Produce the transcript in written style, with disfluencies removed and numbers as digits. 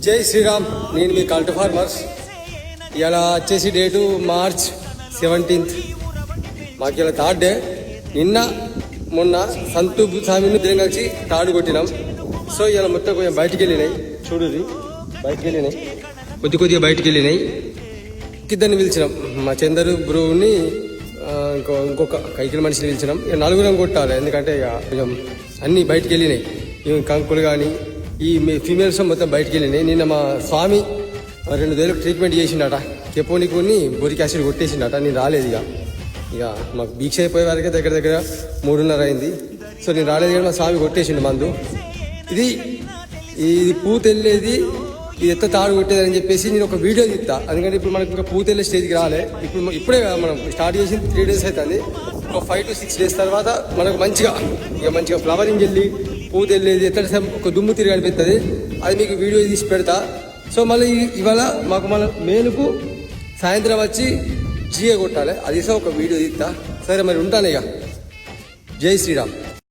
జై శ్రీరామ్. నేను మీ cult farmers. ఇలా వచ్చేసి డేటు March 17th. మాకు ఇలా 3rd డే. నిన్న మొన్న సంతు స్వామిని ఇద్దరం కలిసి తాడు కొట్టినాం. సో ఇలా మొత్తం కొంచెం బయటికి వెళ్ళినాయి. చూడుది బయటికి వెళ్ళినాయి, కొద్దిగా బయటికి వెళ్ళినాయి. ఇద్దరిని పిలిచినాం, మా చందరు బ్రూని ఇంకొక కైకిల మనిషిని పిలిచినాం. ఇక 4 కొట్టాలి, ఎందుకంటే ఇక కొంచెం అన్నీ బయటికి వెళ్ళినాయి. ఇవి కంకులు కానీ ఈ ఫీమేల్స్ మొత్తం బయటికి వెళ్ళినాయి. నిన్న మా స్వామి 2 వేలకు ట్రీట్మెంట్ చేసిండట. కెపోనిక్ కొన్ని బోరిక్ యాసిడ్ కొట్టేసిండట. నేను రాలేదు. ఇక మాకు దీక్ష అయిపోయే వరకే దగ్గర 3:30 అయింది. సో నేను రాలేదు కానీ మా స్వామి కొట్టేసిండు మందు. ఇది పూత వెళ్ళేది, ఇది ఎత్త తాడు కొట్టేది అని చెప్పేసి నేను ఒక వీడియో తీస్తా. ఎందుకంటే ఇప్పుడు మనకి ఇంకా పూత వెళ్ళే స్టేజ్కి రాలే. ఇప్పుడే మనం స్టార్ట్ చేసి 3 days అవుతుంది. ఒక 5 to 6 days తర్వాత మనకు మంచిగా ఫ్లవరింగ్ వెళ్ళి పూత వెళ్ళేది ఎత్త ఒక దుమ్ము తిరిగి అనిపిస్తుంది. అది మీకు వీడియో తీసి పెడతా. సో మళ్ళీ ఇవాళ మాకు మన మేలుకు సాయంత్రం వచ్చి జిఏ కొట్టాలి. అది ఒక వీడియో తీస్తా. సరే మరి ఉంటాను. ఇక జై శ్రీరామ్.